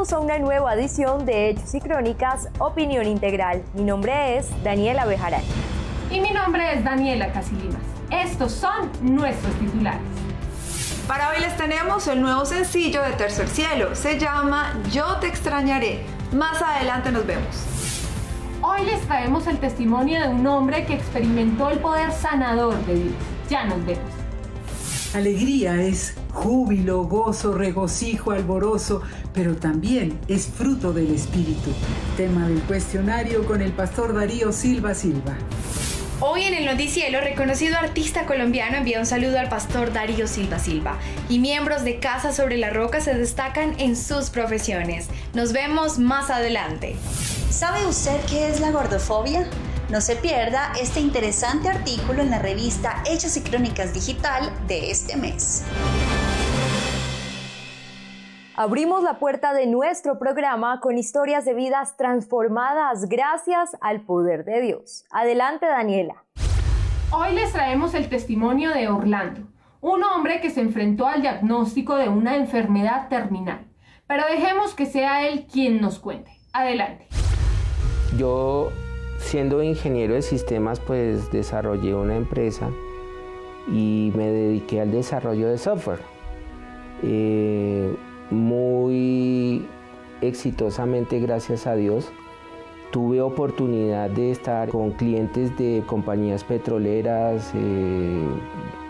Bienvenidos a una nueva edición de Hechos y Crónicas, Opinión Integral. Mi nombre es Daniela Bejarano. Y mi nombre es Daniela Casilimas. Estos son nuestros titulares. Para hoy les tenemos el nuevo sencillo de Tercer Cielo. Se llama Yo te extrañaré. Más adelante nos vemos. Hoy les traemos el testimonio de un hombre que experimentó el poder sanador de Dios. Ya nos vemos. Alegría es júbilo, gozo, regocijo, alborozo, pero también es fruto del Espíritu. Tema del cuestionario con el pastor Darío Silva Silva. Hoy en el noticiero, reconocido artista colombiano envía un saludo al pastor Darío Silva Silva y miembros de Casa sobre la Roca se destacan en sus profesiones. Nos vemos más adelante. ¿Sabe usted qué es la gordofobia? No se pierda este interesante artículo en la revista Hechos y Crónicas Digital de este mes. Abrimos la puerta de nuestro programa con historias de vidas transformadas gracias al poder de Dios. Adelante, Daniela. Hoy les traemos el testimonio de Orlando, un hombre que se enfrentó al diagnóstico de una enfermedad terminal. Pero dejemos que sea él quien nos cuente. Adelante. Yo, siendo ingeniero de sistemas, pues desarrollé una empresa y me dediqué al desarrollo de software. Muy exitosamente, gracias a Dios. Tuve oportunidad de estar con clientes de compañías petroleras,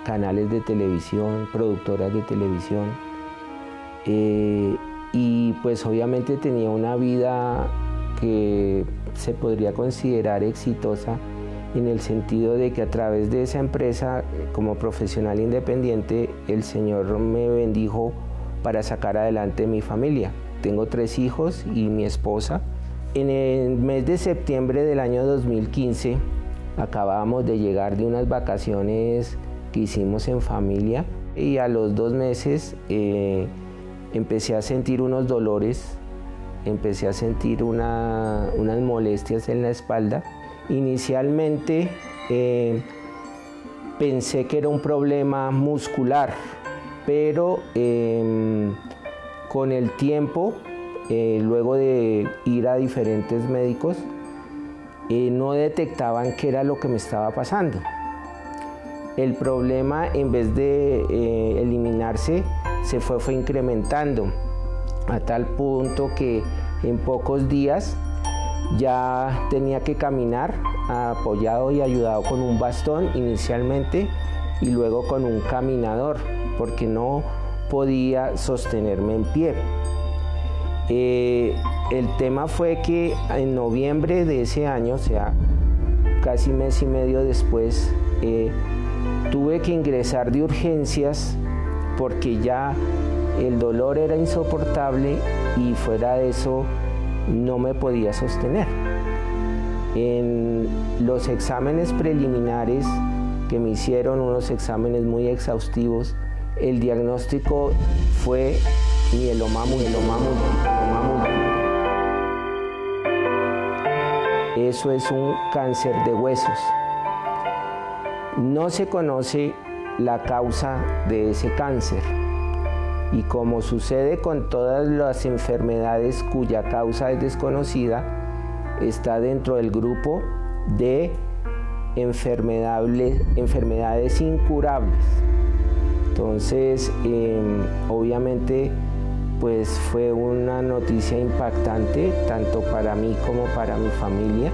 canales de televisión, productoras de televisión. Y pues obviamente tenía una vida que se podría considerar exitosa en el sentido de que a través de esa empresa, como profesional independiente, el Señor me bendijo para sacar adelante mi familia. Tengo 3 hijos y mi esposa. En el mes de septiembre del año 2015 acabábamos de llegar de unas vacaciones que hicimos en familia y a los 2 meses empecé a sentir unos dolores, empecé a sentir unas molestias en la espalda. Inicialmente pensé que era un problema muscular, pero con el tiempo, luego de ir a diferentes médicos, no detectaban qué era lo que me estaba pasando. El problema, en vez de eliminarse, se fue incrementando a tal punto que en pocos días ya tenía que caminar apoyado y ayudado con un bastón inicialmente y luego con un caminador, porque no podía sostenerme en pie. El tema fue que en noviembre de ese año, o sea, casi mes y medio después, tuve que ingresar de urgencias porque ya el dolor era insoportable y fuera de eso no me podía sostener. En los exámenes preliminares que me hicieron, unos exámenes muy exhaustivos, el diagnóstico fue mieloma múltiple. Eso es un cáncer de huesos. No se conoce la causa de ese cáncer. Y como sucede con todas las enfermedades cuya causa es desconocida, está dentro del grupo de enfermedades incurables. Entonces, obviamente, pues fue una noticia impactante, tanto para mí como para mi familia.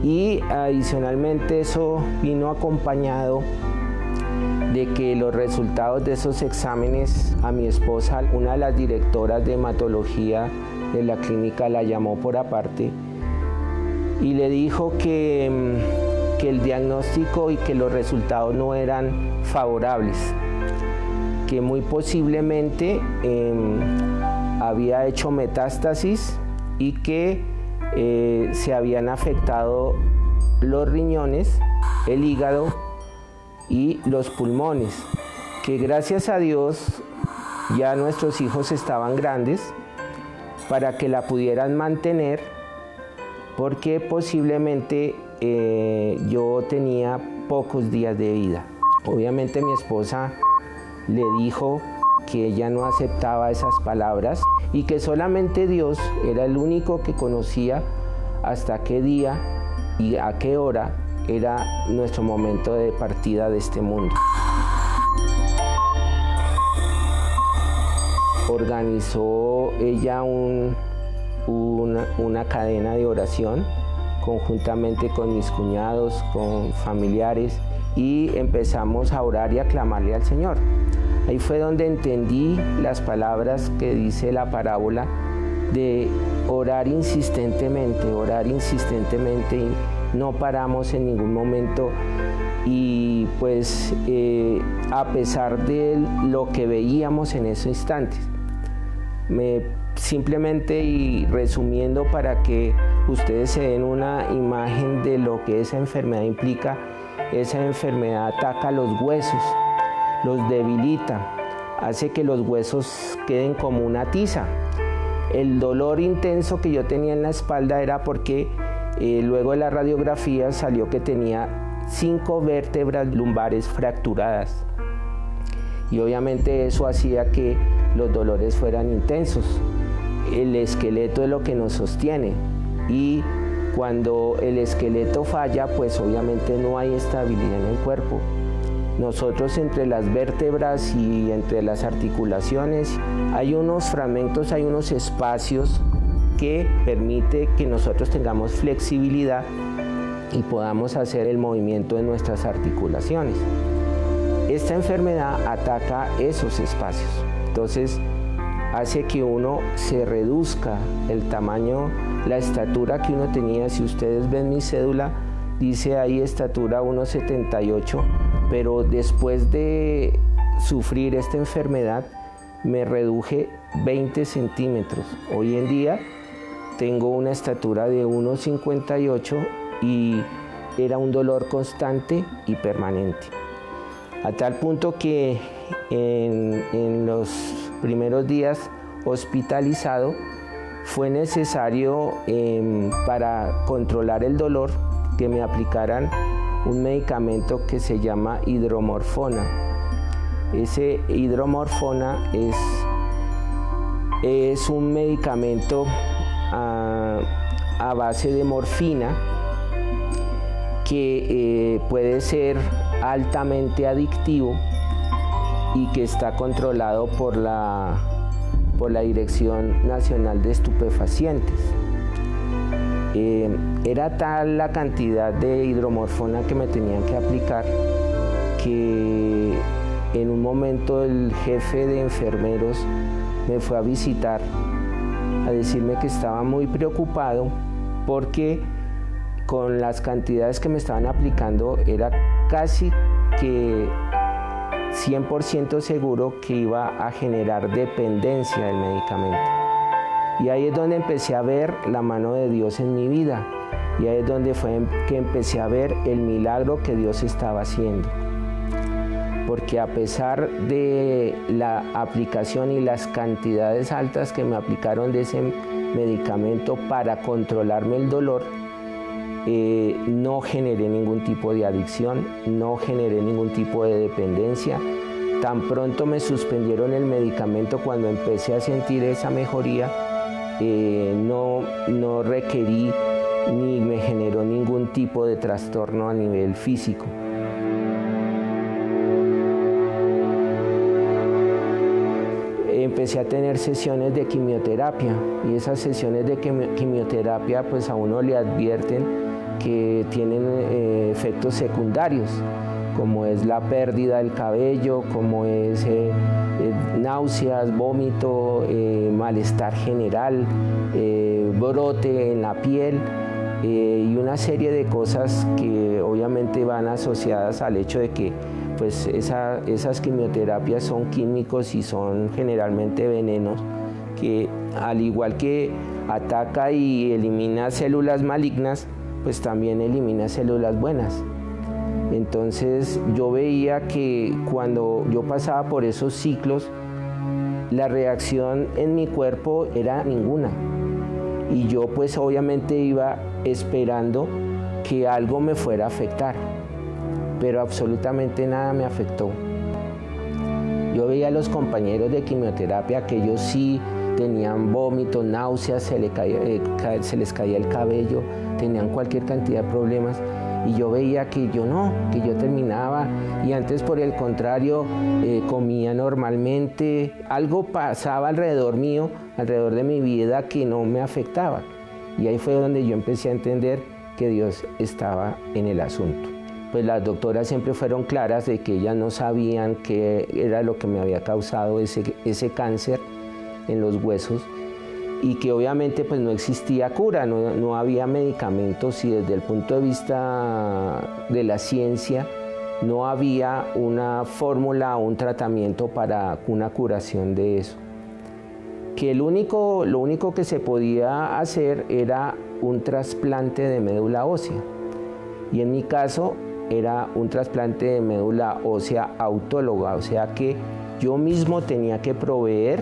Y adicionalmente eso vino acompañado de que los resultados de esos exámenes a mi esposa, una de las directoras de hematología de la clínica la llamó por aparte y le dijo que el diagnóstico y que los resultados no eran favorables, que muy posiblemente había hecho metástasis y que se habían afectado los riñones, el hígado y los pulmones, que gracias a Dios ya nuestros hijos estaban grandes para que la pudieran mantener, porque posiblemente yo tenía pocos días de vida. Obviamente mi esposa le dijo que ella no aceptaba esas palabras, y que solamente Dios era el único que conocía hasta qué día y a qué hora era nuestro momento de partida de este mundo. Organizó ella una cadena de oración conjuntamente con mis cuñados, con familiares, y empezamos a orar y a clamarle al Señor. Ahí fue donde entendí las palabras que dice la parábola de orar insistentemente y no paramos en ningún momento. Y pues a pesar de lo que veíamos en esos instantes, simplemente y resumiendo para que ustedes se den una imagen de lo que esa enfermedad implica, esa enfermedad ataca los huesos, los debilita, hace que los huesos queden como una tiza. El dolor intenso que yo tenía en la espalda era porque luego de la radiografía salió que tenía 5 vértebras lumbares fracturadas, y obviamente eso hacía que los dolores fueran intensos. El esqueleto es lo que nos sostiene, y cuando el esqueleto falla, pues obviamente no hay estabilidad en el cuerpo. Nosotros entre las vértebras y entre las articulaciones hay unos fragmentos, hay unos espacios que permite que nosotros tengamos flexibilidad y podamos hacer el movimiento de nuestras articulaciones. Esta enfermedad ataca esos espacios, entonces hace que uno se reduzca el tamaño, la estatura que uno tenía. Si ustedes ven mi cédula, dice ahí estatura 1,78, pero después de sufrir esta enfermedad me reduje 20 centímetros. Hoy en día tengo una estatura de 1,58 y era un dolor constante y permanente. A tal punto que en los primeros días hospitalizado fue necesario para controlar el dolor que me aplicaran un medicamento que se llama hidromorfona. Ese hidromorfona es un medicamento a base de morfina que puede ser altamente adictivo y que está controlado por la Dirección Nacional de Estupefacientes. Era tal la cantidad de hidromorfona que me tenían que aplicar que en un momento el jefe de enfermeros me fue a visitar a decirme que estaba muy preocupado porque con las cantidades que me estaban aplicando era casi que 100% seguro que iba a generar dependencia del medicamento. Y ahí es donde empecé a ver la mano de Dios en mi vida, y ahí es donde fue que empecé a ver el milagro que Dios estaba haciendo. Porque a pesar de la aplicación y las cantidades altas que me aplicaron de ese medicamento para controlarme el dolor, no generé ningún tipo de adicción, no generé ningún tipo de dependencia. Tan pronto me suspendieron el medicamento, cuando empecé a sentir esa mejoría, no requerí ni me generó ningún tipo de trastorno a nivel físico. Empecé a tener sesiones de quimioterapia, y esas sesiones de quimioterapia pues a uno le advierten que tienen efectos secundarios, como es la pérdida del cabello, como es náuseas, vómito, malestar general, brote en la piel y una serie de cosas que obviamente van asociadas al hecho de que pues esas quimioterapias son químicos y son generalmente venenos que, al igual que ataca y elimina células malignas, pues también elimina células buenas. Entonces yo veía que cuando yo pasaba por esos ciclos, la reacción en mi cuerpo era ninguna. Y yo pues obviamente iba esperando que algo me fuera a afectar, pero absolutamente nada me afectó. Yo veía a los compañeros de quimioterapia que ellos sí tenían vómitos, náuseas, se les caía el cabello, tenían cualquier cantidad de problemas. Y yo veía que yo terminaba y antes por el contrario comía normalmente. Algo pasaba alrededor mío, alrededor de mi vida que no me afectaba. Y ahí fue donde yo empecé a entender que Dios estaba en el asunto. Pues las doctoras siempre fueron claras de que ellas no sabían qué era lo que me había causado ese cáncer en los huesos, y que obviamente pues no existía cura, no había medicamentos, y desde el punto de vista de la ciencia no había una fórmula o un tratamiento para una curación de eso. Que lo único que se podía hacer era un trasplante de médula ósea, y en mi caso era un trasplante de médula ósea autóloga, o sea que yo mismo tenía que proveer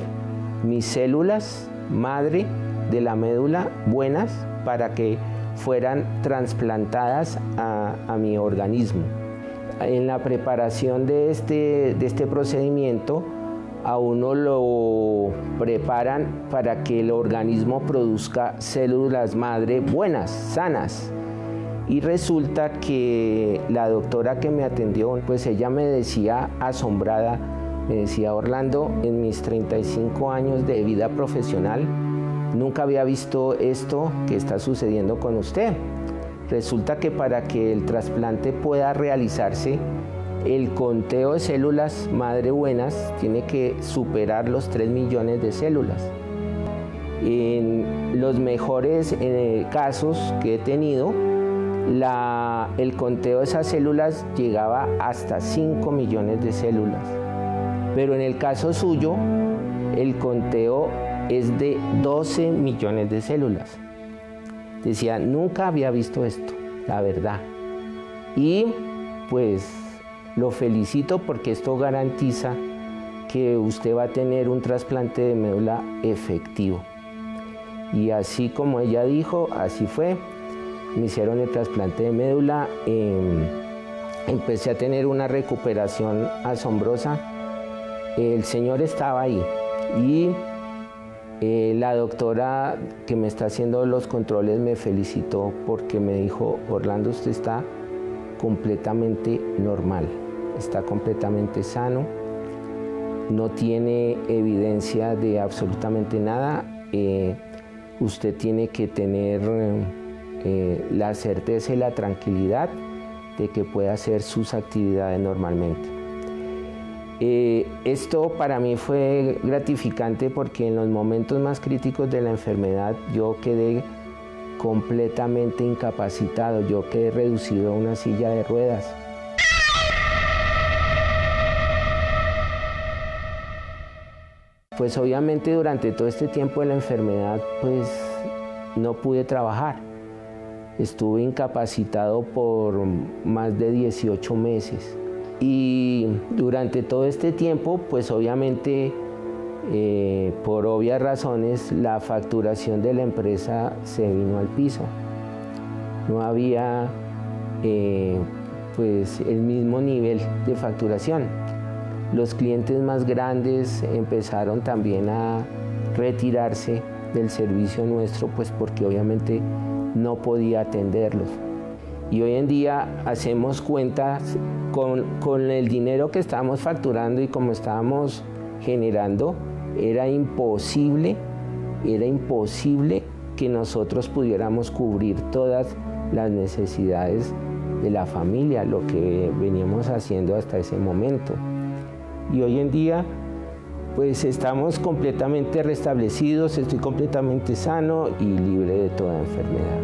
mis células madre de la médula buenas para que fueran trasplantadas a mi organismo. En la preparación de este procedimiento a uno lo preparan para que el organismo produzca células madre buenas, sanas. Y resulta que la doctora que me atendió, pues ella me decía asombrada, me decía: Orlando, en mis 35 años de vida profesional, nunca había visto esto que está sucediendo con usted. Resulta que para que el trasplante pueda realizarse, el conteo de células madre buenas tiene que superar los 3 millones de células. En los mejores casos que he tenido, el conteo de esas células llegaba hasta 5 millones de células. Pero en el caso suyo, el conteo es de 12 millones de células. Decía, nunca había visto esto, la verdad. Y pues lo felicito porque esto garantiza que usted va a tener un trasplante de médula efectivo. Y así como ella dijo, así fue. Me hicieron el trasplante de médula, empecé a tener una recuperación asombrosa. El Señor estaba ahí y la doctora que me está haciendo los controles me felicitó porque me dijo: Orlando, usted está completamente normal, está completamente sano, no tiene evidencia de absolutamente nada. Usted tiene que tener la certeza y la tranquilidad de que puede hacer sus actividades normalmente. Esto para mí fue gratificante porque en los momentos más críticos de la enfermedad yo quedé completamente incapacitado, yo quedé reducido a una silla de ruedas. Pues obviamente durante todo este tiempo de la enfermedad pues no pude trabajar. Estuve incapacitado por más de 18 meses. Y durante todo este tiempo, pues obviamente, por obvias razones, la facturación de la empresa se vino al piso. No había pues el mismo nivel de facturación. Los clientes más grandes empezaron también a retirarse del servicio nuestro, pues porque obviamente no podía atenderlos. Y hoy en día hacemos cuentas con el dinero que estábamos facturando y como estábamos generando, era imposible que nosotros pudiéramos cubrir todas las necesidades de la familia, lo que veníamos haciendo hasta ese momento. Y hoy en día pues estamos completamente restablecidos, estoy completamente sano y libre de toda enfermedad.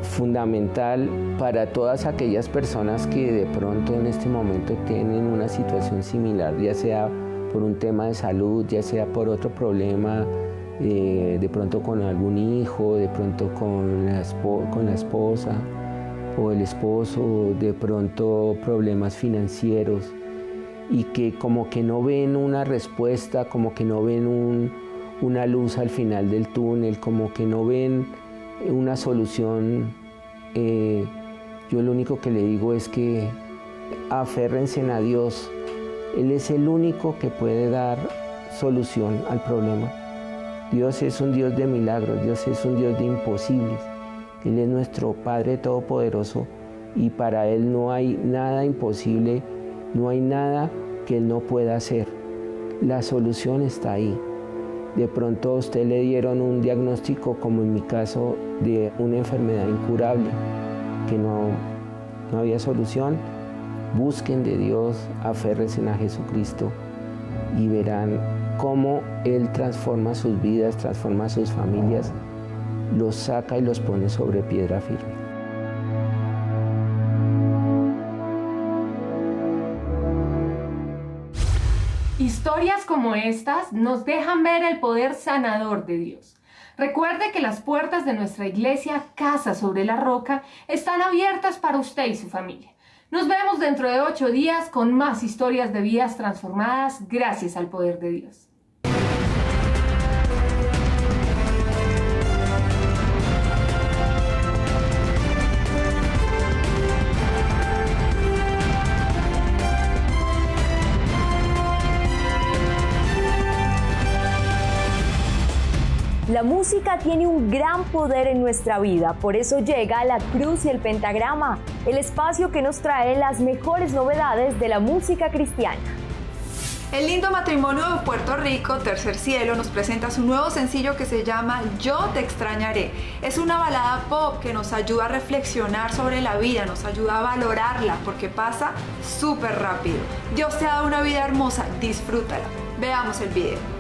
Fundamental para todas aquellas personas que de pronto en este momento tienen una situación similar, ya sea por un tema de salud, ya sea por otro problema, de pronto con algún hijo, de pronto con la esposa o el esposo, de pronto problemas financieros, y que como que no ven una respuesta, como que no ven una luz al final del túnel, como que no ven una solución. Yo lo único que le digo es que aférrense a Dios. Él es el único que puede dar solución al problema. Dios es un Dios de milagros, Dios es un Dios de imposibles. Él es nuestro Padre Todopoderoso y para Él no hay nada imposible, no hay nada que Él no pueda hacer. La solución está ahí. De pronto a usted le dieron un diagnóstico, como en mi caso, de una enfermedad incurable, que no había solución. Busquen de Dios, aférrense a Jesucristo y verán cómo Él transforma sus vidas, transforma sus familias, los saca y los pone sobre piedra firme. Historias como estas nos dejan ver el poder sanador de Dios. Recuerde que las puertas de nuestra iglesia Casa sobre la Roca están abiertas para usted y su familia. Nos vemos dentro de 8 días con más historias de vidas transformadas gracias al poder de Dios. La música tiene un gran poder en nuestra vida, por eso llega La Cruz y el Pentagrama, el espacio que nos trae las mejores novedades de la música cristiana. El lindo matrimonio de Puerto Rico, Tercer Cielo, nos presenta su nuevo sencillo que se llama Yo te extrañaré. Es una balada pop que nos ayuda a reflexionar sobre la vida, nos ayuda a valorarla porque pasa súper rápido. Dios te ha dado una vida hermosa, disfrútala. Veamos el video.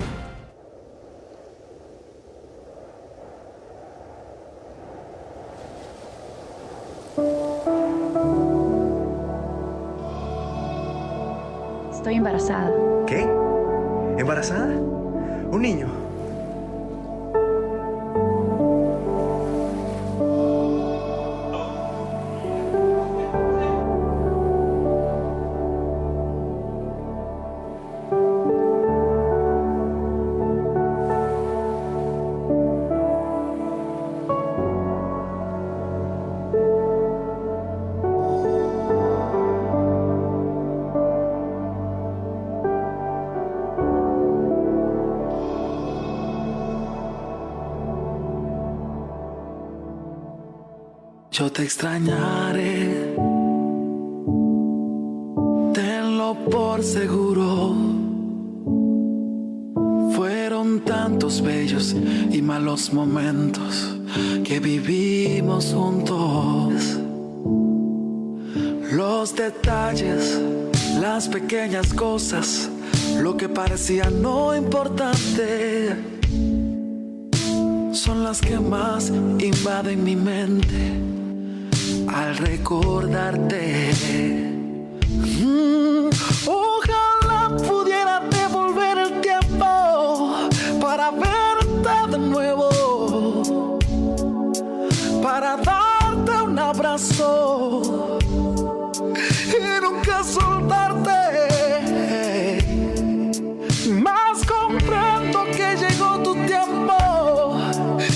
Estoy embarazada. ¿Qué? ¿Embarazada? ¿Un niño? Yo te extrañaré, tenlo por seguro. Fueron tantos bellos y malos momentos que vivimos juntos. Los detalles, las pequeñas cosas, lo que parecía no importante, son las que más invaden mi mente al recordarte. Ojalá pudiera devolver el tiempo para verte de nuevo, para darte un abrazo y nunca soltarte. Mas comprendo que llegó tu tiempo,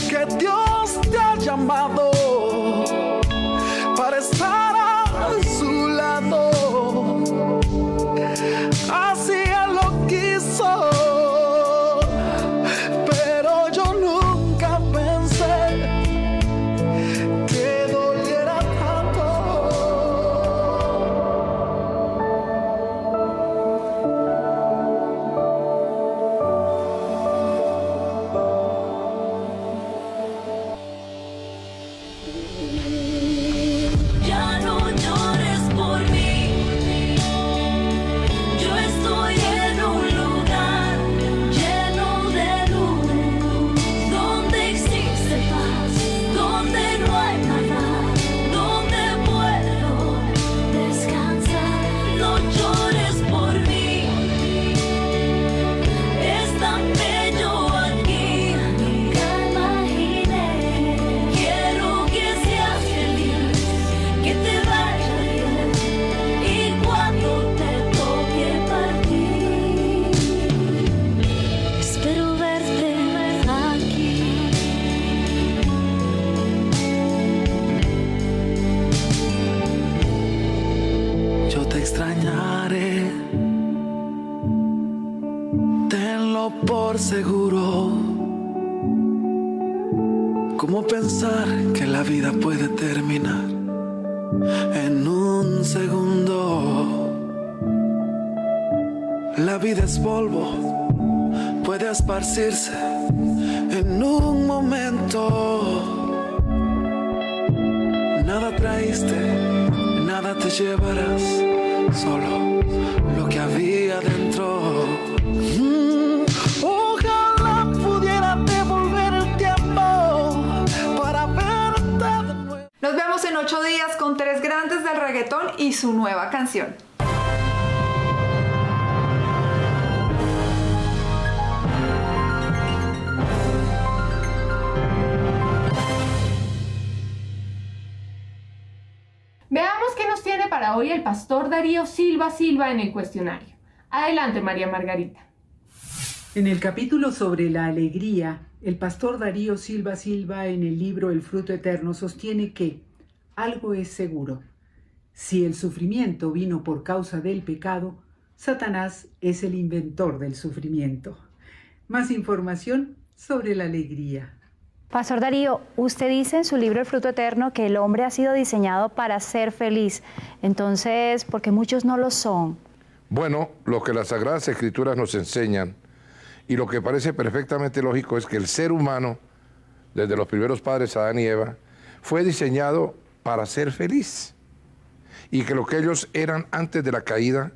que Dios te ha llamado para estar a su lado. Así Él lo quiso, pero yo nunca pensé que doliera tanto. seguro. ¿Cómo pensar que la vida puede terminar en un segundo? La vida es polvo, puede esparcirse en un momento. Nada traíste, nada te llevarás, solo lo que había dentro. Ojalá pudiera devolver el tiempo para verte de nuevo. Nos vemos en 8 días con 3 grandes del reggaetón y su nueva canción. Veamos qué nos tiene para hoy el pastor Darío Silva Silva en el cuestionario. Adelante, María Margarita. En el capítulo sobre la alegría, el pastor Darío Silva Silva en el libro El fruto eterno sostiene que algo es seguro. Si el sufrimiento vino por causa del pecado, Satanás es el inventor del sufrimiento. Más información sobre la alegría. Pastor Darío, usted dice en su libro El fruto eterno que el hombre ha sido diseñado para ser feliz. Entonces, ¿por qué muchos no lo son? Bueno, lo que las Sagradas Escrituras nos enseñan y lo que parece perfectamente lógico es que el ser humano, desde los primeros padres Adán y Eva, fue diseñado para ser feliz. Y que lo que ellos eran antes de la caída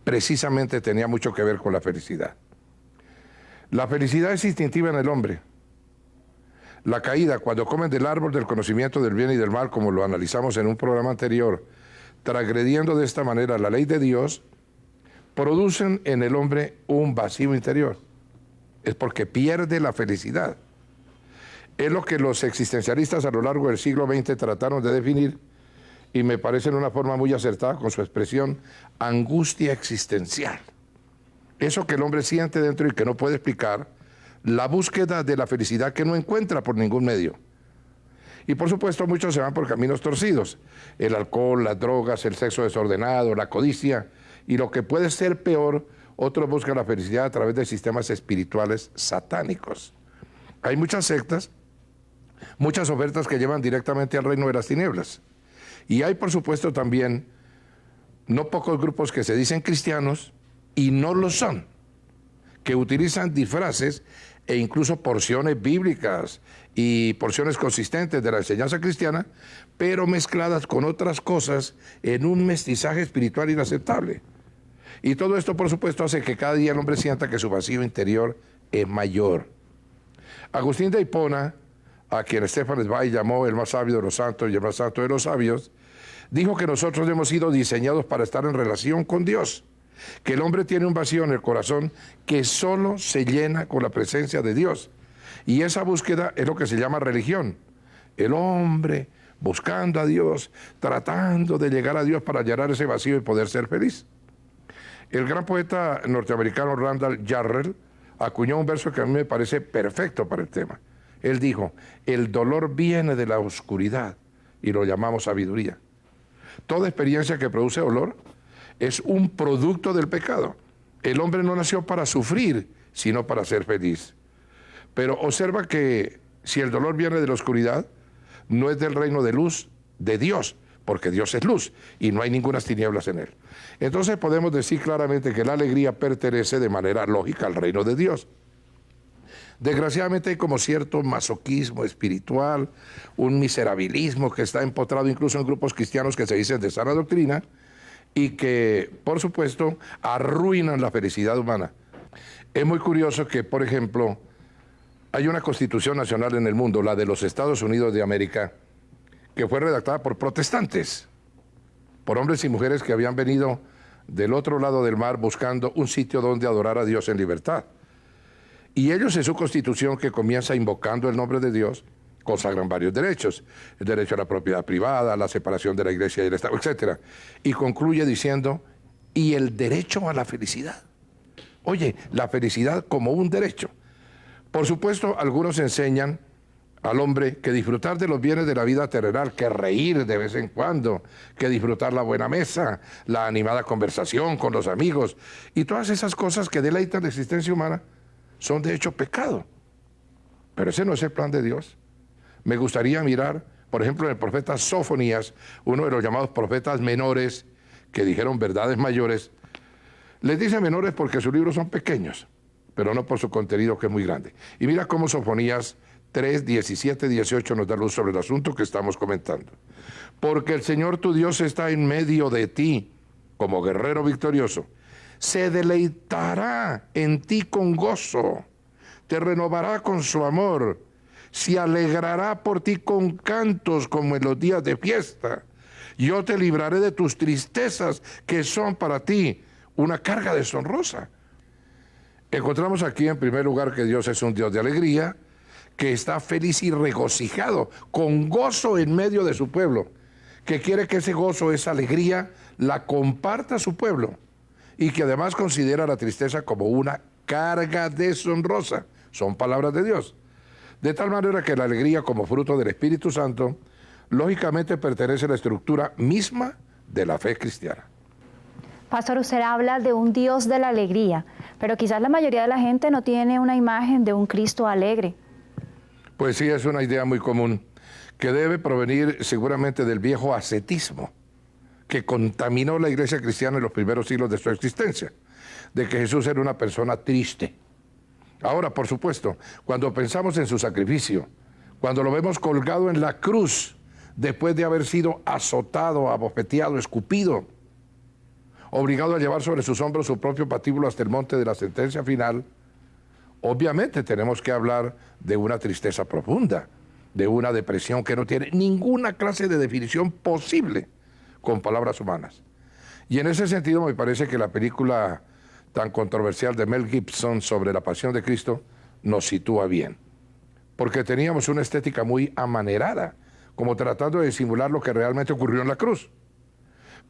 precisamente tenía mucho que ver con la felicidad. La felicidad es instintiva en el hombre. La caída, cuando comen del árbol del conocimiento del bien y del mal, como lo analizamos en un programa anterior, transgrediendo de esta manera la ley de Dios, producen en el hombre un vacío interior. Es porque pierde la felicidad. Es lo que los existencialistas a lo largo del siglo XX trataron de definir, y me parece en una forma muy acertada con su expresión, angustia existencial. Eso que el hombre siente dentro y que no puede explicar, la búsqueda de la felicidad que no encuentra por ningún medio. Y por supuesto muchos se van por caminos torcidos. El alcohol, las drogas, el sexo desordenado, la codicia. Y lo que puede ser peor, otros buscan la felicidad a través de sistemas espirituales satánicos. Hay muchas sectas, muchas ofertas que llevan directamente al reino de las tinieblas. Y hay por supuesto también no pocos grupos que se dicen cristianos y no lo son, que utilizan disfraces e incluso porciones bíblicas y porciones consistentes de la enseñanza cristiana, pero mezcladas con otras cosas en un mestizaje espiritual inaceptable. Y todo esto, por supuesto, hace que cada día el hombre sienta que su vacío interior es mayor. Agustín de Hipona, a quien Stefan Zweig llamó el más sabio de los santos y el más santo de los sabios, dijo que nosotros hemos sido diseñados para estar en relación con Dios, que el hombre tiene un vacío en el corazón que solo se llena con la presencia de Dios. Y esa búsqueda es lo que se llama religión. El hombre buscando a Dios, tratando de llegar a Dios para llenar ese vacío y poder ser feliz. El gran poeta norteamericano Randall Jarrell acuñó un verso que a mí me parece perfecto para el tema. Él dijo, el dolor viene de la oscuridad y lo llamamos sabiduría. Toda experiencia que produce dolor es un producto del pecado. El hombre no nació para sufrir, sino para ser feliz. Pero observa que si el dolor viene de la oscuridad, no es del reino de luz de Dios, porque Dios es luz y no hay ninguna tinieblas en él. Entonces podemos decir claramente que la alegría pertenece de manera lógica al reino de Dios. Desgraciadamente hay como cierto masoquismo espiritual, un miserabilismo que está empotrado incluso en grupos cristianos que se dicen de sana doctrina, y que, por supuesto, arruinan la felicidad humana. Es muy curioso que, por ejemplo, hay una constitución nacional en el mundo, la de los Estados Unidos de América, que fue redactada por protestantes, por hombres y mujeres que habían venido del otro lado del mar buscando un sitio donde adorar a Dios en libertad. Y ellos en su constitución, que comienza invocando el nombre de Dios, consagran varios derechos, el derecho a la propiedad privada, la separación de la iglesia y el Estado, etc. Y concluye diciendo, y el derecho a la felicidad. Oye, la felicidad como un derecho. Por supuesto, algunos enseñan al hombre que disfrutar de los bienes de la vida terrenal, que reír de vez en cuando, que disfrutar la buena mesa, la animada conversación con los amigos, y todas esas cosas que deleitan la existencia humana, son de hecho pecado. Pero ese no es el plan de Dios. Me gustaría mirar, por ejemplo, en el profeta Sofonías, uno de los llamados profetas menores, que dijeron verdades mayores. Les dice menores porque sus libros son pequeños, pero no por su contenido, que es muy grande. Y mira cómo Sofonías 3, 17, 18 nos da luz sobre el asunto que estamos comentando. Porque el Señor tu Dios está en medio de ti, como guerrero victorioso. Se deleitará en ti con gozo, te renovará con su amor, se alegrará por ti con cantos como en los días de fiesta. Yo te libraré de tus tristezas, que son para ti una carga deshonrosa. Encontramos aquí en primer lugar que Dios es un Dios de alegría, que está feliz y regocijado, con gozo en medio de su pueblo, que quiere que ese gozo, esa alegría, la comparta a su pueblo, y que además considera la tristeza como una carga deshonrosa. Son palabras de Dios. De tal manera que la alegría como fruto del Espíritu Santo, lógicamente pertenece a la estructura misma de la fe cristiana. Pastor, usted habla de un Dios de la alegría, pero quizás la mayoría de la gente no tiene una imagen de un Cristo alegre. Pues sí, es una idea muy común, que debe provenir seguramente del viejo ascetismo, que contaminó la iglesia cristiana en los primeros siglos de su existencia, de que Jesús era una persona triste. Ahora, por supuesto, cuando pensamos en su sacrificio, cuando lo vemos colgado en la cruz, después de haber sido azotado, abofeteado, escupido, obligado a llevar sobre sus hombros su propio patíbulo hasta el monte de la sentencia final, obviamente tenemos que hablar de una tristeza profunda, de una depresión que no tiene ninguna clase de definición posible con palabras humanas. Y en ese sentido me parece que la película tan controversial de Mel Gibson sobre la pasión de Cristo nos sitúa bien, porque teníamos una estética muy amanerada, como tratando de simular lo que realmente ocurrió en la cruz.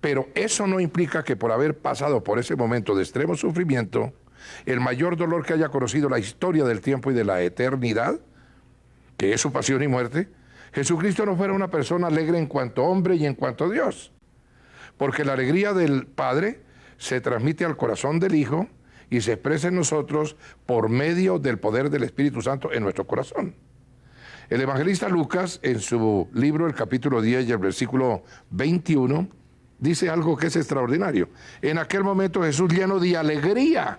Pero eso no implica que por haber pasado por ese momento de extremo sufrimiento, el mayor dolor que haya conocido la historia del tiempo y de la eternidad, que es su pasión y muerte, Jesucristo no fuera una persona alegre en cuanto hombre y en cuanto Dios. Porque la alegría del Padre se transmite al corazón del Hijo y se expresa en nosotros por medio del poder del Espíritu Santo en nuestro corazón. El evangelista Lucas, en su libro, el capítulo 10 y el versículo 21, dice algo que es extraordinario. En aquel momento Jesús, lleno de alegría,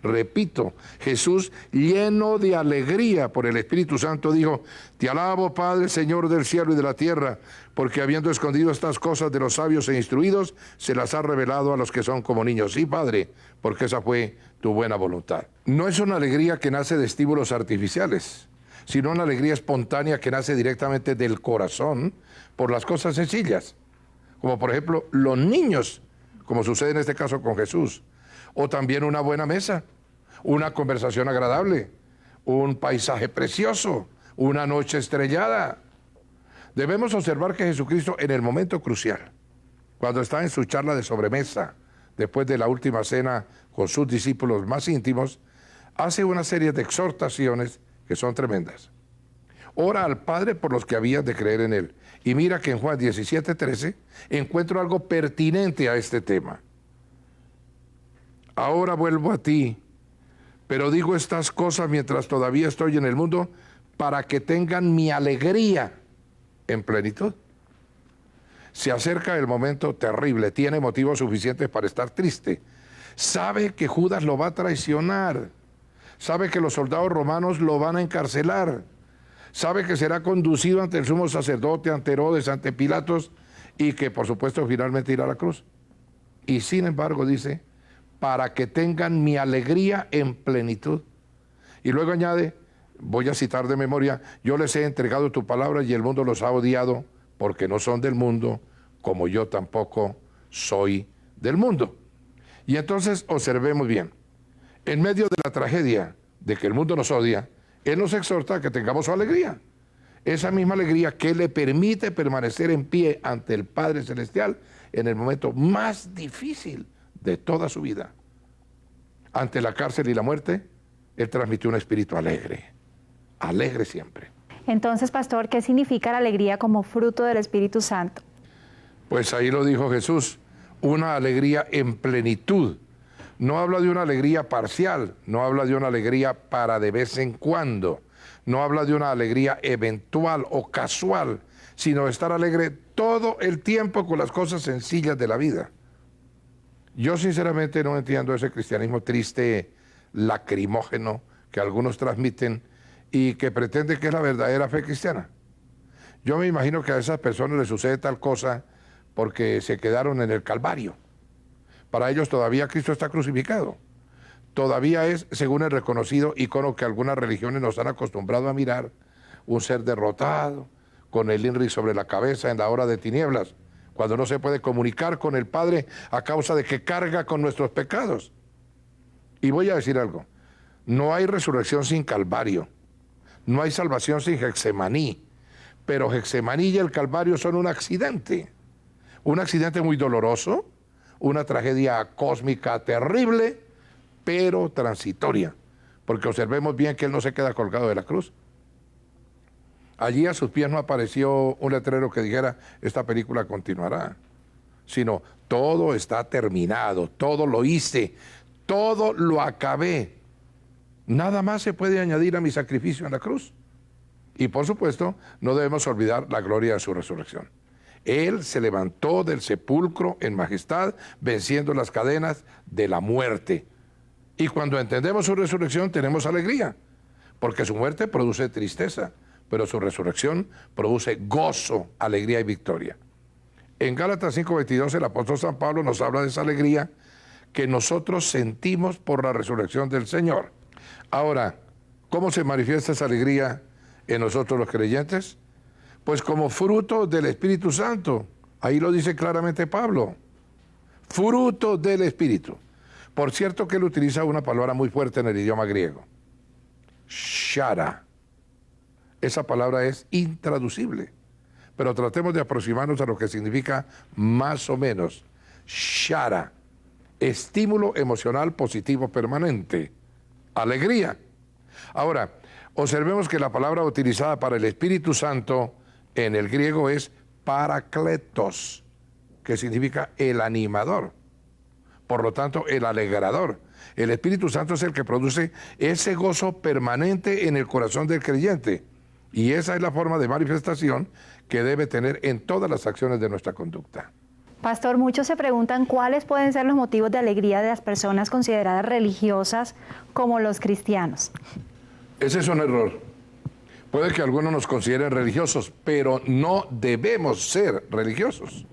repito, Jesús lleno de alegría por el Espíritu Santo dijo: te alabo, Padre, Señor del cielo y de la tierra, porque habiendo escondido estas cosas de los sabios e instruidos, se las ha revelado a los que son como niños. Sí, Padre, porque esa fue tu buena voluntad. No es una alegría que nace de estímulos artificiales, sino una alegría espontánea que nace directamente del corazón por las cosas sencillas, como por ejemplo los niños, como sucede en este caso con Jesús, o también una buena mesa, una conversación agradable, un paisaje precioso, una noche estrellada. Debemos observar que Jesucristo, en el momento crucial, cuando está en su charla de sobremesa, después de la última cena con sus discípulos más íntimos, hace una serie de exhortaciones que son tremendas. Ora al Padre por los que habían de creer en Él. Y mira que en Juan 17:13 encuentro algo pertinente a este tema. Ahora vuelvo a ti, pero digo estas cosas mientras todavía estoy en el mundo, para que tengan mi alegría en plenitud. Se acerca el momento terrible, tiene motivos suficientes para estar triste. Sabe que Judas lo va a traicionar, sabe que los soldados romanos lo van a encarcelar, sabe que será conducido ante el sumo sacerdote, ante Herodes, ante Pilatos, y que por supuesto finalmente irá a la cruz. Y sin embargo dice: para que tengan mi alegría en plenitud. Y luego añade, voy a citar de memoria: yo les he entregado tu palabra y el mundo los ha odiado porque no son del mundo, como yo tampoco soy del mundo. Y entonces observemos bien, en medio de la tragedia de que el mundo nos odia, Él nos exhorta a que tengamos su alegría. Esa misma alegría que le permite permanecer en pie ante el Padre Celestial en el momento más difícil de toda su vida. Ante la cárcel y la muerte, Él transmitió un espíritu alegre, alegre siempre. Entonces, pastor, ¿qué significa la alegría como fruto del Espíritu Santo? Pues ahí lo dijo Jesús, una alegría en plenitud, No habla de una alegría parcial, no habla de una alegría para de vez en cuando, no habla de una alegría eventual o casual, sino estar alegre todo el tiempo con las cosas sencillas de la vida. Yo sinceramente no entiendo ese cristianismo triste, lacrimógeno, que algunos transmiten y que pretende que es la verdadera fe cristiana. Yo me imagino que a esas personas les sucede tal cosa porque se quedaron en el Calvario. Para ellos todavía Cristo está crucificado. Todavía es, según el reconocido icono que algunas religiones nos han acostumbrado a mirar, un ser derrotado, con el INRI sobre la cabeza en la hora de tinieblas, cuando no se puede comunicar con el Padre a causa de que carga con nuestros pecados. Y voy a decir algo, no hay resurrección sin Calvario, no hay salvación sin Getsemaní, pero Getsemaní y el Calvario son un accidente muy doloroso, una tragedia cósmica terrible, pero transitoria, porque observemos bien que Él no se queda colgado de la cruz. Allí a sus pies no apareció un letrero que dijera, esta película continuará, sino todo está terminado, todo lo hice, todo lo acabé. Nada más se puede añadir a mi sacrificio en la cruz. Y por supuesto, no debemos olvidar la gloria de su resurrección. Él se levantó del sepulcro en majestad, venciendo las cadenas de la muerte. Y cuando entendemos su resurrección, tenemos alegría, porque su muerte produce tristeza, pero su resurrección produce gozo, alegría y victoria. En Gálatas 5:22 el apóstol San Pablo nos habla de esa alegría que nosotros sentimos por la resurrección del Señor. Ahora, ¿cómo se manifiesta esa alegría en nosotros los creyentes? Pues como fruto del Espíritu Santo. Ahí lo dice claramente Pablo. Fruto del Espíritu. Por cierto que él utiliza una palabra muy fuerte en el idioma griego. Shara. Esa palabra es intraducible. Pero tratemos de aproximarnos a lo que significa más o menos. Shara. Estímulo emocional positivo permanente. Alegría. Ahora, observemos que la palabra utilizada para el Espíritu Santo en el griego es parakletos, que significa el animador. Por lo tanto, el alegrador. El Espíritu Santo es el que produce ese gozo permanente en el corazón del creyente. Y esa es la forma de manifestación que debe tener en todas las acciones de nuestra conducta. Pastor, muchos se preguntan cuáles pueden ser los motivos de alegría de las personas consideradas religiosas como los cristianos. Ese es un error. Puede que algunos nos consideren religiosos, pero no debemos ser religiosos.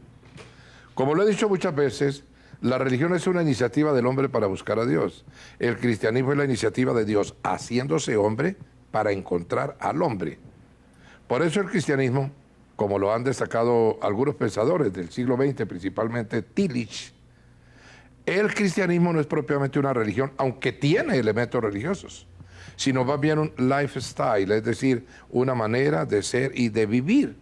Como lo he dicho muchas veces, la religión es una iniciativa del hombre para buscar a Dios. El cristianismo es la iniciativa de Dios haciéndose hombre para encontrar al hombre. Por eso el cristianismo, como lo han destacado algunos pensadores del siglo XX, principalmente Tillich, el cristianismo no es propiamente una religión, aunque tiene elementos religiosos, sino más bien un lifestyle, es decir, una manera de ser y de vivir.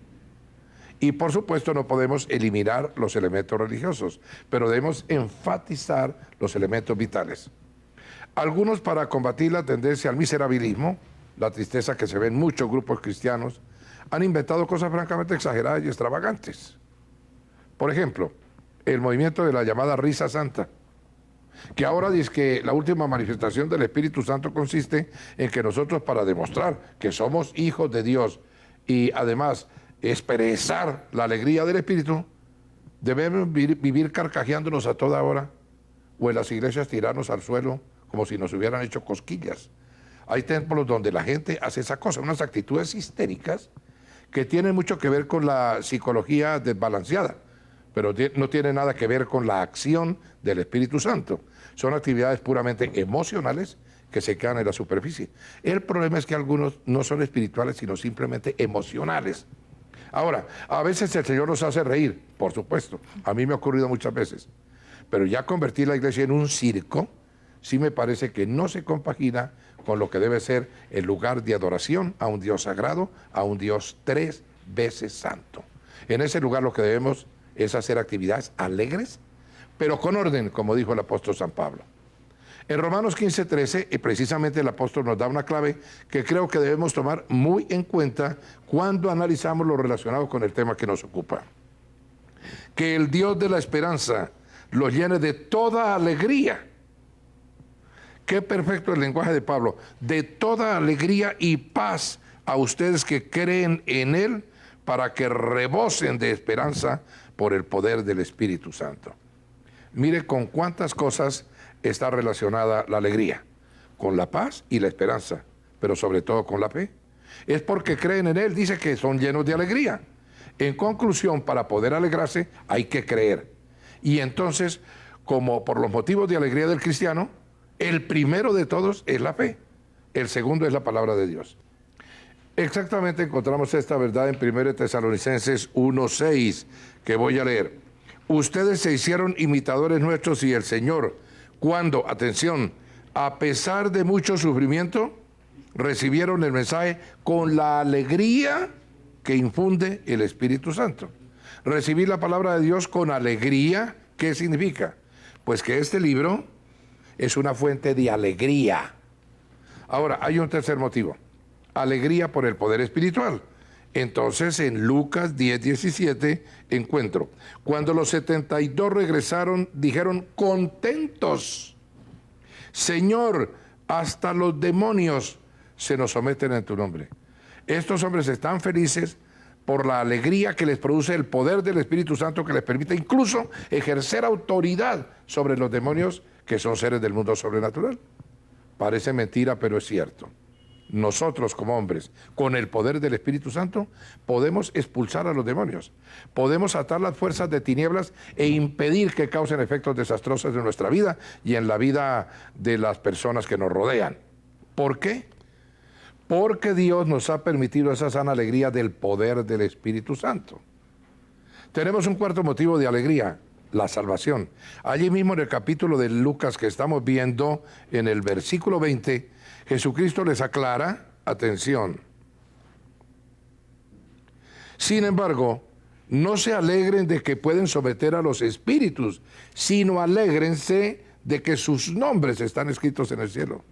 Y por supuesto no podemos eliminar los elementos religiosos, pero debemos enfatizar los elementos vitales. Algunos, para combatir la tendencia al miserabilismo, la tristeza que se ve en muchos grupos cristianos, han inventado cosas francamente exageradas y extravagantes. Por ejemplo, el movimiento de la llamada risa santa, que ahora dice que la última manifestación del Espíritu Santo consiste en que nosotros, para demostrar que somos hijos de Dios y además expresar la alegría del Espíritu, debemos vivir carcajeándonos a toda hora, o en las iglesias tirarnos al suelo como si nos hubieran hecho cosquillas. Hay templos donde la gente hace esa cosa, unas actitudes histéricas que tienen mucho que ver con la psicología desbalanceada, pero no tiene nada que ver con la acción del Espíritu Santo. Son actividades puramente emocionales que se quedan en la superficie. El problema es que algunos no son espirituales, sino simplemente emocionales. Ahora, a veces el Señor nos hace reír, por supuesto, a mí me ha ocurrido muchas veces, pero ya convertir la iglesia en un circo, sí me parece que no se compagina con lo que debe ser el lugar de adoración a un Dios sagrado, a un Dios 3 veces santo. En ese lugar lo que debemos es hacer actividades alegres, pero con orden, como dijo el apóstol San Pablo. En Romanos 15:13, precisamente el apóstol nos da una clave que creo que debemos tomar muy en cuenta cuando analizamos lo relacionado con el tema que nos ocupa. Que el Dios de la esperanza los llene de toda alegría Qué perfecto el lenguaje de Pablo. De toda alegría y paz a ustedes que creen en Él, para que rebosen de esperanza por el poder del Espíritu Santo. Mire con cuántas cosas está relacionada la alegría. Con la paz y la esperanza, pero sobre todo con la fe. Es porque creen en Él, dice que son llenos de alegría. En conclusión, para poder alegrarse hay que creer. Y entonces, como por los motivos de alegría del cristiano, el primero de todos es la fe. El segundo es la palabra de Dios. Exactamente encontramos esta verdad en 1 Tesalonicenses 1:6, que voy a leer. Ustedes se hicieron imitadores nuestros y el Señor, cuando, atención, a pesar de mucho sufrimiento, recibieron el mensaje con la alegría que infunde el Espíritu Santo. Recibir la palabra de Dios con alegría, ¿qué significa? Pues que este libro es una fuente de alegría. Ahora, hay un tercer motivo. Alegría por el poder espiritual. Entonces, en Lucas 10:17 encuentro, cuando los 72 regresaron, dijeron contentos: Señor, hasta los demonios se nos someten en tu nombre. Estos hombres están felices por la alegría que les produce el poder del Espíritu Santo, que les permite incluso ejercer autoridad sobre los demonios, que son seres del mundo sobrenatural. Parece mentira, pero es cierto. Nosotros como hombres, con el poder del Espíritu Santo, podemos expulsar a los demonios. Podemos atar las fuerzas de tinieblas e impedir que causen efectos desastrosos en nuestra vida y en la vida de las personas que nos rodean. ¿Por qué? Porque Dios nos ha permitido esa sana alegría del poder del Espíritu Santo. Tenemos un cuarto motivo de alegría: la salvación. Allí mismo en el capítulo de Lucas que estamos viendo, en el versículo 20, Jesucristo les aclara, atención: sin embargo, no se alegren de que pueden someter a los espíritus, sino alégrense de que sus nombres están escritos en el cielo.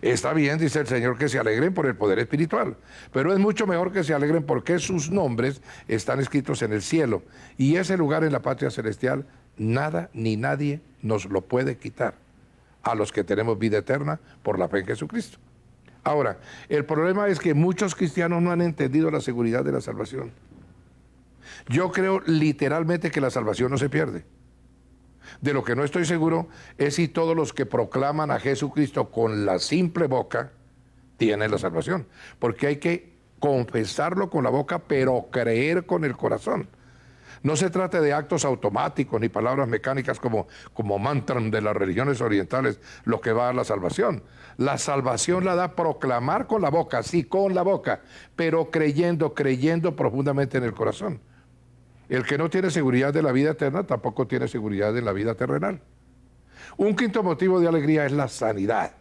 Está bien, dice el Señor, que se alegren por el poder espiritual, pero es mucho mejor que se alegren porque sus nombres están escritos en el cielo. Y ese lugar en la patria celestial, nada ni nadie nos lo puede quitar a los que tenemos vida eterna por la fe en Jesucristo. Ahora, el problema es que muchos cristianos no han entendido la seguridad de la salvación. Yo creo literalmente que la salvación no se pierde. De lo que no estoy seguro es si todos los que proclaman a Jesucristo con la simple boca tienen la salvación. Porque hay que confesarlo con la boca, pero creer con el corazón. No se trata de actos automáticos ni palabras mecánicas como mantras de las religiones orientales, lo que va a la salvación. La salvación la da proclamar con la boca, sí, con la boca, pero creyendo profundamente en el corazón. El que no tiene seguridad de la vida eterna tampoco tiene seguridad de la vida terrenal. Un quinto motivo de alegría es la sanidad.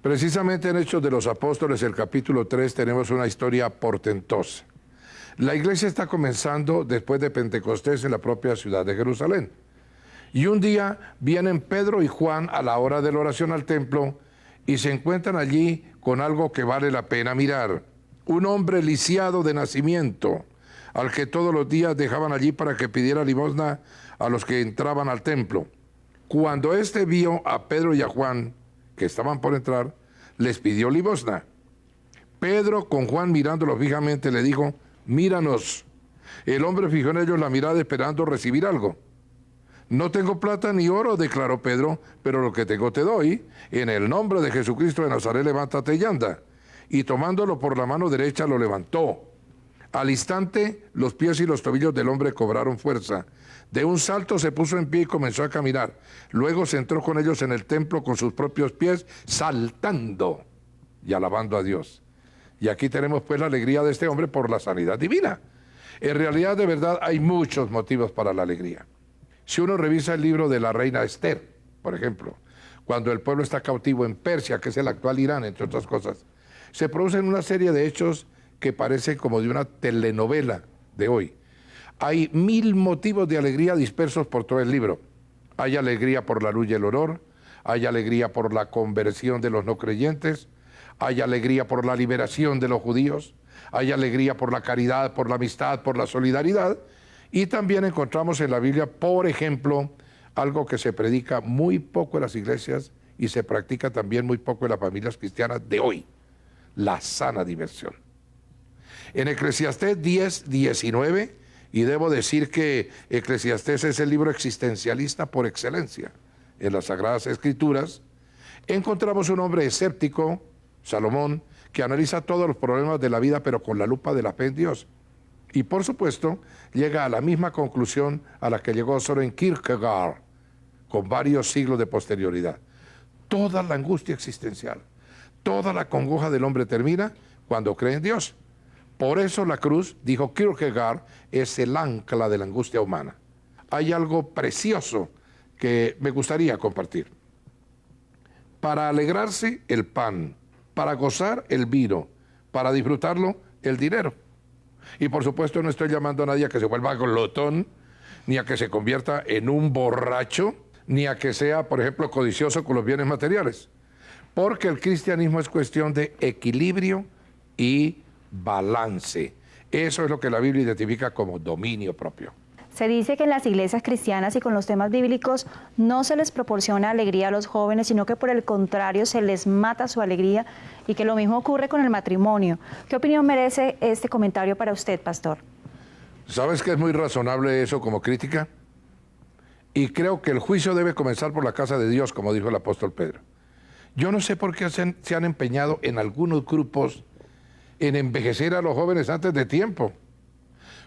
Precisamente en Hechos de los Apóstoles, el capítulo 3, tenemos una historia portentosa. La iglesia está comenzando después de Pentecostés en la propia ciudad de Jerusalén. Y un día vienen Pedro y Juan a la hora de la oración al templo y se encuentran allí con algo que vale la pena mirar. Un hombre lisiado de nacimiento, al que todos los días dejaban allí para que pidiera limosna a los que entraban al templo. Cuando éste vio a Pedro y a Juan, que estaban por entrar, les pidió limosna. Pedro, con Juan mirándolo fijamente, le dijo: míranos. El hombre fijó en ellos la mirada esperando recibir algo. No tengo plata ni oro, declaró Pedro, pero lo que tengo te doy. En el nombre de Jesucristo de Nazaret, levántate y anda. Y tomándolo por la mano derecha, lo levantó. Al instante, los pies y los tobillos del hombre cobraron fuerza. De un salto se puso en pie y comenzó a caminar. Luego se entró con ellos en el templo con sus propios pies, saltando y alabando a Dios. Y aquí tenemos pues la alegría de este hombre por la sanidad divina. En realidad, de verdad, hay muchos motivos para la alegría. Si uno revisa el libro de la reina Esther, por ejemplo, cuando el pueblo está cautivo en Persia, que es el actual Irán, entre otras cosas, se producen una serie de hechos que parecen como de una telenovela de hoy. Hay 1000 motivos de alegría dispersos por todo el libro. Hay alegría por la luz y el honor, hay alegría por la conversión de los no creyentes, hay alegría por la liberación de los judíos, hay alegría por la caridad, por la amistad, por la solidaridad, y también encontramos en la Biblia, por ejemplo, algo que se predica muy poco en las iglesias y se practica también muy poco en las familias cristianas de hoy: la sana diversión. En Eclesiastés 10:19, y debo decir que Eclesiastés es el libro existencialista por excelencia en las Sagradas Escrituras, encontramos un hombre escéptico, Salomón, que analiza todos los problemas de la vida pero con la lupa de la fe en Dios. Y por supuesto, llega a la misma conclusión a la que llegó Søren Kierkegaard, con varios siglos de posterioridad. Toda la angustia existencial, toda la congoja del hombre termina cuando cree en Dios. Por eso la cruz, dijo Kierkegaard, es el ancla de la angustia humana. Hay algo precioso que me gustaría compartir. Para alegrarse, el pan; para gozar, el vino; para disfrutarlo, el dinero. Y por supuesto no estoy llamando a nadie a que se vuelva glotón, ni a que se convierta en un borracho, ni a que sea, por ejemplo, codicioso con los bienes materiales. Porque el cristianismo es cuestión de equilibrio y balance. Eso es lo que la Biblia identifica como dominio propio. Se dice que en las iglesias cristianas y con los temas bíblicos no se les proporciona alegría a los jóvenes, sino que por el contrario se les mata su alegría, y que lo mismo ocurre con el matrimonio. ¿Qué opinión merece este comentario para usted, pastor? ¿Sabes que es muy razonable eso como crítica? Y creo que el juicio debe comenzar por la casa de Dios, como dijo el apóstol Pedro. Yo no sé por qué se han empeñado en algunos grupos en envejecer a los jóvenes antes de tiempo.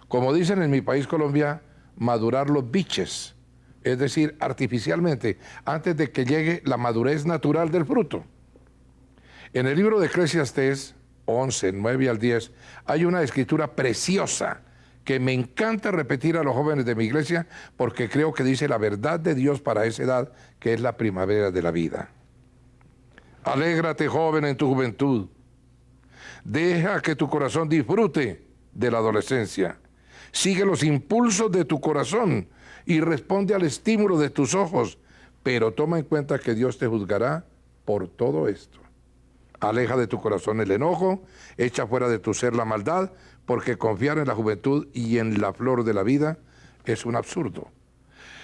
Como dicen en mi país, Colombia, madurar los biches, es decir, artificialmente, antes de que llegue la madurez natural del fruto. En el libro de Eclesiastés 11, 9 al 10, hay una escritura preciosa que me encanta repetir a los jóvenes de mi iglesia, porque creo que dice la verdad de Dios para esa edad, que es la primavera de la vida. Alégrate, joven, en tu juventud. Deja que tu corazón disfrute de la adolescencia. Sigue los impulsos de tu corazón y responde al estímulo de tus ojos, pero toma en cuenta que Dios te juzgará por todo esto. Aleja de tu corazón el enojo, echa fuera de tu ser la maldad, porque confiar en la juventud y en la flor de la vida es un absurdo.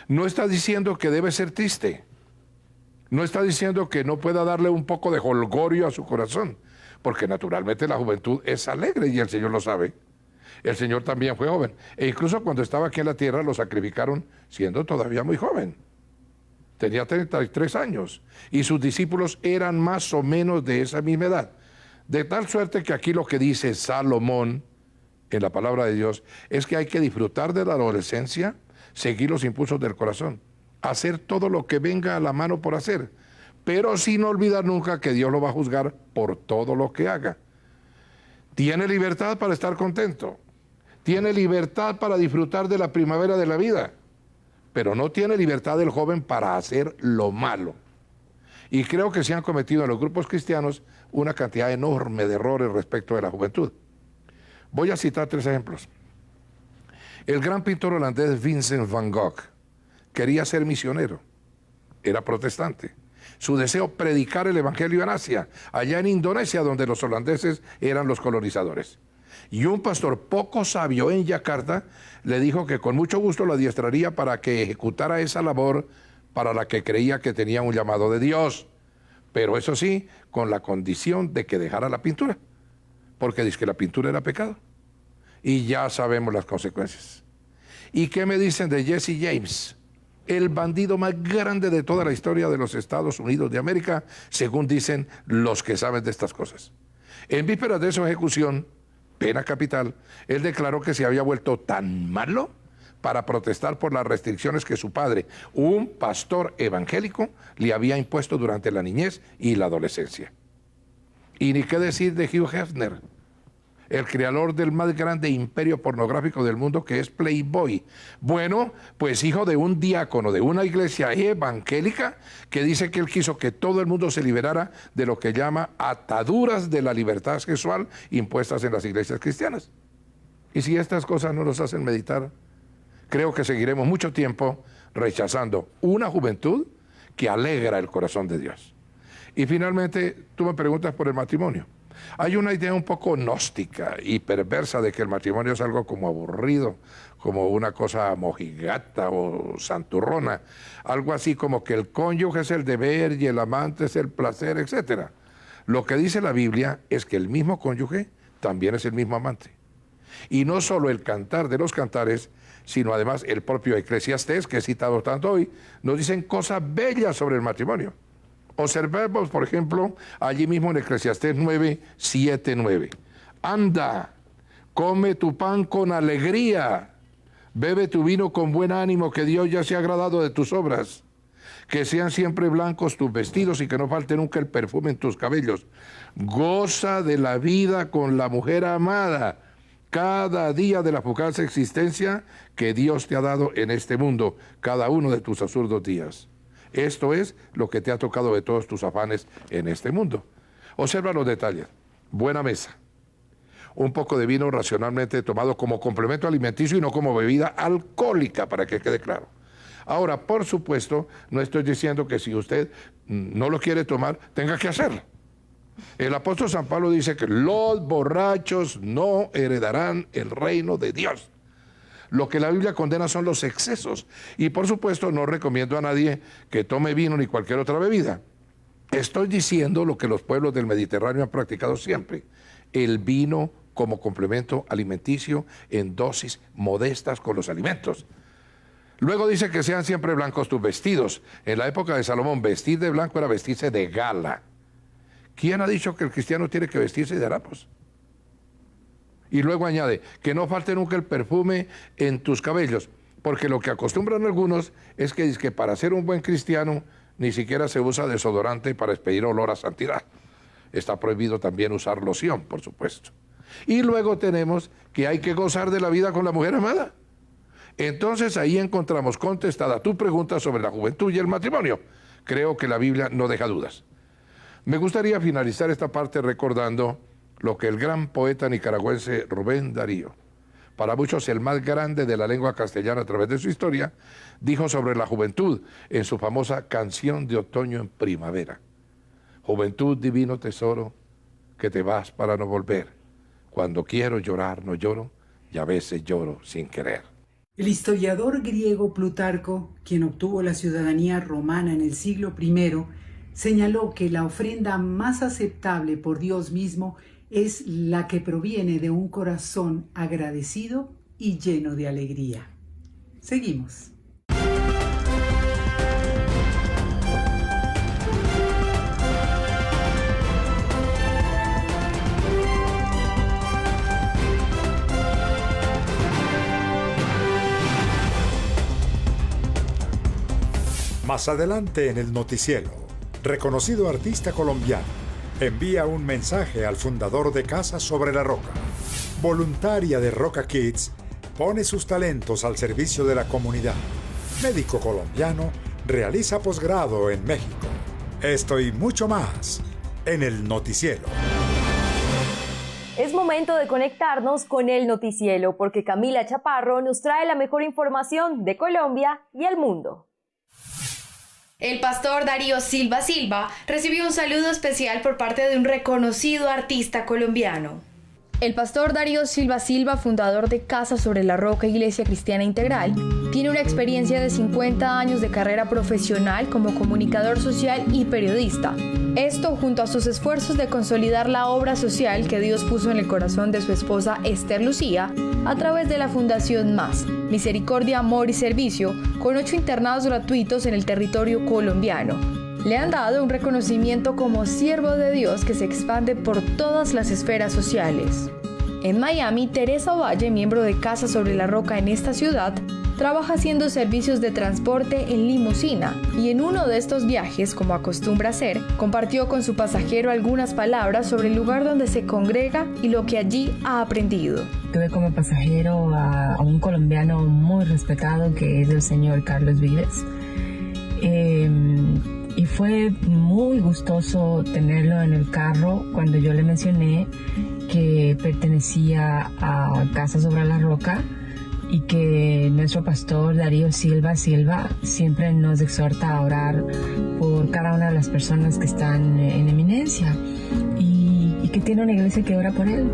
No está diciendo que debe ser triste, no está diciendo que no pueda darle un poco de jolgorio a su corazón, porque naturalmente la juventud es alegre y el Señor lo sabe. El Señor también fue joven, e incluso cuando estaba aquí en la tierra lo sacrificaron siendo todavía muy joven. Tenía 33 años y sus discípulos eran más o menos de esa misma edad. De tal suerte que aquí lo que dice Salomón en la palabra de Dios es que hay que disfrutar de la adolescencia, seguir los impulsos del corazón, hacer todo lo que venga a la mano por hacer, pero sin olvidar nunca que Dios lo va a juzgar por todo lo que haga. Tiene libertad para estar contento, tiene libertad para disfrutar de la primavera de la vida, pero no tiene libertad el joven para hacer lo malo. Y creo que se han cometido en los grupos cristianos una cantidad enorme de errores respecto de la juventud. Voy a citar 3 ejemplos. El gran pintor holandés Vincent van Gogh quería ser misionero, era protestante. Su deseo, predicar el evangelio en Asia, allá en Indonesia, donde los holandeses eran los colonizadores. Y un pastor poco sabio en Yakarta le dijo que con mucho gusto lo adiestraría para que ejecutara esa labor para la que creía que tenía un llamado de Dios. Pero eso sí, con la condición de que dejara la pintura, porque dice que la pintura era pecado. Y ya sabemos las consecuencias. ¿Y qué me dicen de Jesse James? El bandido más grande de toda la historia de los Estados Unidos de América, según dicen los que saben de estas cosas. En vísperas de su ejecución, pena capital, él declaró que se había vuelto tan malo para protestar por las restricciones que su padre, un pastor evangélico, le había impuesto durante la niñez y la adolescencia. Y ni qué decir de Hugh Hefner, el creador del más grande imperio pornográfico del mundo, que es Playboy. Bueno, pues hijo de un diácono de una iglesia evangélica que dice que él quiso que todo el mundo se liberara de lo que llama ataduras de la libertad sexual impuestas en las iglesias cristianas. Y si estas cosas no nos hacen meditar, creo que seguiremos mucho tiempo rechazando una juventud que alegra el corazón de Dios. Y finalmente, tú me preguntas por el matrimonio. Hay una idea un poco gnóstica y perversa de que el matrimonio es algo como aburrido, como una cosa mojigata o santurrona, algo así como que el cónyuge es el deber y el amante es el placer, etc. Lo que dice la Biblia es que el mismo cónyuge también es el mismo amante. Y no solo el cantar de los cantares, sino además el propio Eclesiastés, que he citado tanto hoy, nos dicen cosas bellas sobre el matrimonio. Observemos, por ejemplo, allí mismo en Eclesiastés 9, 7, 9. Anda, come tu pan con alegría, bebe tu vino con buen ánimo, que Dios ya se ha agradado de tus obras. Que sean siempre blancos tus vestidos y que no falte nunca el perfume en tus cabellos. Goza de la vida con la mujer amada, cada día de la fugaz existencia que Dios te ha dado en este mundo, cada uno de tus absurdos días. Esto es lo que te ha tocado de todos tus afanes en este mundo. Observa los detalles. Buena mesa. Un poco de vino racionalmente tomado como complemento alimenticio y no como bebida alcohólica, para que quede claro. Ahora, por supuesto, no estoy diciendo que si usted no lo quiere tomar, tenga que hacerlo. El apóstol San Pablo dice que los borrachos no heredarán el reino de Dios. Lo que la Biblia condena son los excesos. Y por supuesto no recomiendo a nadie que tome vino ni cualquier otra bebida. Estoy diciendo lo que los pueblos del Mediterráneo han practicado siempre. El vino como complemento alimenticio en dosis modestas con los alimentos. Luego dice que sean siempre blancos tus vestidos. En la época de Salomón, vestir de blanco era vestirse de gala. ¿Quién ha dicho que el cristiano tiene que vestirse de harapos? Y luego añade, que no falte nunca el perfume en tus cabellos, porque lo que acostumbran algunos es que para ser un buen cristiano ni siquiera se usa desodorante para expedir olor a santidad. Está prohibido también usar loción, por supuesto. Y luego tenemos que hay que gozar de la vida con la mujer amada. Entonces ahí encontramos contestada tu pregunta sobre la juventud y el matrimonio. Creo que la Biblia no deja dudas. Me gustaría finalizar esta parte recordando lo que el gran poeta nicaragüense Rubén Darío, para muchos el más grande de la lengua castellana a través de su historia, dijo sobre la juventud en su famosa Canción de Otoño en Primavera. Juventud, divino tesoro, que te vas para no volver. Cuando quiero llorar no lloro, y a veces lloro sin querer. El historiador griego Plutarco, quien obtuvo la ciudadanía romana en el siglo I, señaló que la ofrenda más aceptable por Dios mismo es la que proviene de un corazón agradecido y lleno de alegría. Seguimos. Más adelante en el noticiero, reconocido artista colombiano envía un mensaje al fundador de Casa sobre la Roca. Voluntaria de Roca Kids, pone sus talentos al servicio de la comunidad. Médico colombiano, realiza posgrado en México. Esto y mucho más en el noticiero. Es momento de conectarnos con el noticiero porque Camila Chaparro nos trae la mejor información de Colombia y el mundo. El pastor Darío Silva Silva recibió un saludo especial por parte de un reconocido artista colombiano. El pastor Darío Silva Silva, fundador de Casa sobre la Roca Iglesia Cristiana Integral, tiene una experiencia de 50 años de carrera profesional como comunicador social y periodista. Esto junto a sus esfuerzos de consolidar la obra social que Dios puso en el corazón de su esposa Esther Lucía a través de la Fundación Más, Misericordia, Amor y Servicio, con 8 internados gratuitos en el territorio colombiano. Le han dado un reconocimiento como siervo de Dios que se expande por todas las esferas sociales. En Miami, Teresa Ovalle, miembro de Casa sobre la Roca en esta ciudad, trabaja haciendo servicios de transporte en limusina y en uno de estos viajes, como acostumbra hacer, compartió con su pasajero algunas palabras sobre el lugar donde se congrega y lo que allí ha aprendido. Tuve como pasajero a un colombiano muy respetado que es el señor Carlos Vives. Y fue muy gustoso tenerlo en el carro cuando yo le mencioné que pertenecía a Casa sobre la Roca y que nuestro pastor Darío Silva Silva siempre nos exhorta a orar por cada una de las personas que están en eminencia. Y que tiene una iglesia que ora por él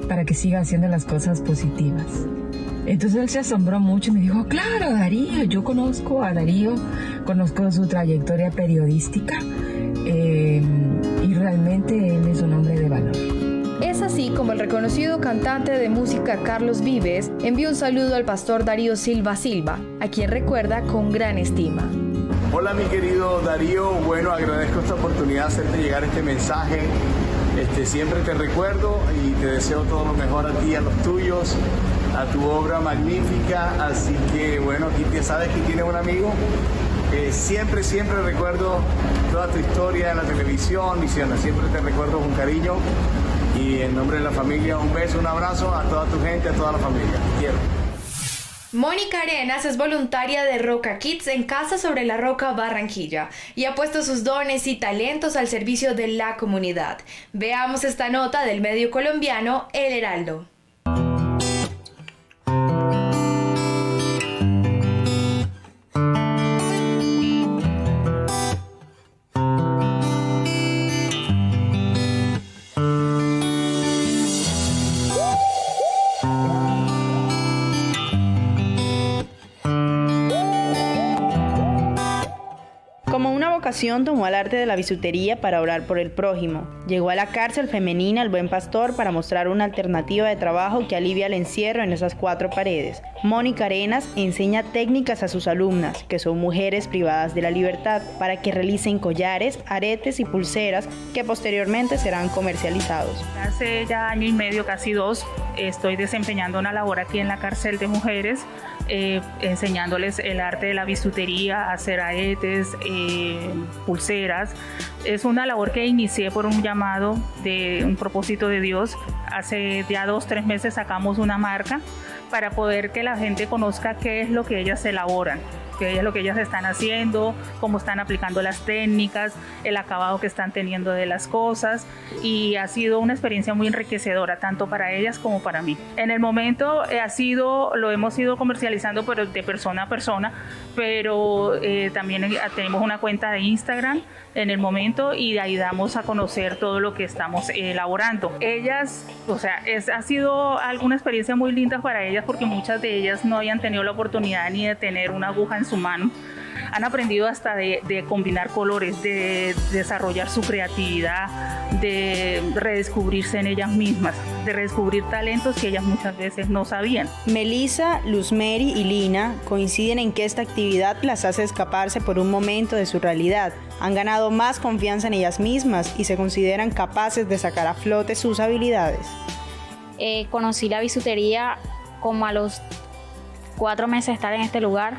para que siga haciendo las cosas positivas. Entonces él se asombró mucho y me dijo, claro, Darío, yo conozco a Darío, conozco su trayectoria periodística y realmente él es un hombre de valor. Es así como el reconocido cantante de música Carlos Vives envió un saludo al pastor Darío Silva Silva, a quien recuerda con gran estima. Hola mi querido Darío, bueno, agradezco esta oportunidad de hacerte llegar este mensaje. Siempre te recuerdo y te deseo todo lo mejor a ti, a los tuyos, a tu obra magnífica, así que bueno, aquí ya sabes que tienes un amigo. Siempre recuerdo toda tu historia en la televisión, Luciana, siempre te recuerdo con cariño y en nombre de la familia un beso, un abrazo a toda tu gente, a toda la familia, te quiero. Mónica Arenas es voluntaria de Roca Kids en Casa sobre la Roca, Barranquilla, y ha puesto sus dones y talentos al servicio de la comunidad. Veamos esta nota del medio colombiano El Heraldo. Tomó el arte de la bisutería para orar por el prójimo. Llegó a la cárcel femenina El Buen Pastor para mostrar una alternativa de trabajo que alivia el encierro en esas 4 paredes. Mónica Arenas enseña técnicas a sus alumnas, que son mujeres privadas de la libertad, para que realicen collares, aretes y pulseras que posteriormente serán comercializados. Hace ya año y medio, casi 2, estoy desempeñando una labor aquí en la cárcel de mujeres, enseñándoles el arte de la bisutería, hacer aretes, pulseras. Es una labor que inicié por un llamado de un propósito de Dios. Hace ya 2-3 meses sacamos una marca para poder que la gente conozca qué es lo que ellas elaboran, qué es lo que ellas están haciendo, cómo están aplicando las técnicas, el acabado que están teniendo de las cosas, y ha sido una experiencia muy enriquecedora tanto para ellas como para mí. En el momento lo hemos ido comercializando pero de persona a persona, pero también tenemos una cuenta de Instagram en el momento y de ahí damos a conocer todo lo que estamos elaborando. Ellas, ha sido una experiencia muy linda para ellas porque muchas de ellas no habían tenido la oportunidad ni de tener una aguja en su mano. Han aprendido hasta de combinar colores, de desarrollar su creatividad, de redescubrirse en ellas mismas, de redescubrir talentos que ellas muchas veces no sabían. Melissa, Luzmeri y Lina coinciden en que esta actividad las hace escaparse por un momento de su realidad. Han ganado más confianza en ellas mismas y se consideran capaces de sacar a flote sus habilidades. Conocí la bisutería como a los 4 meses de estar en este lugar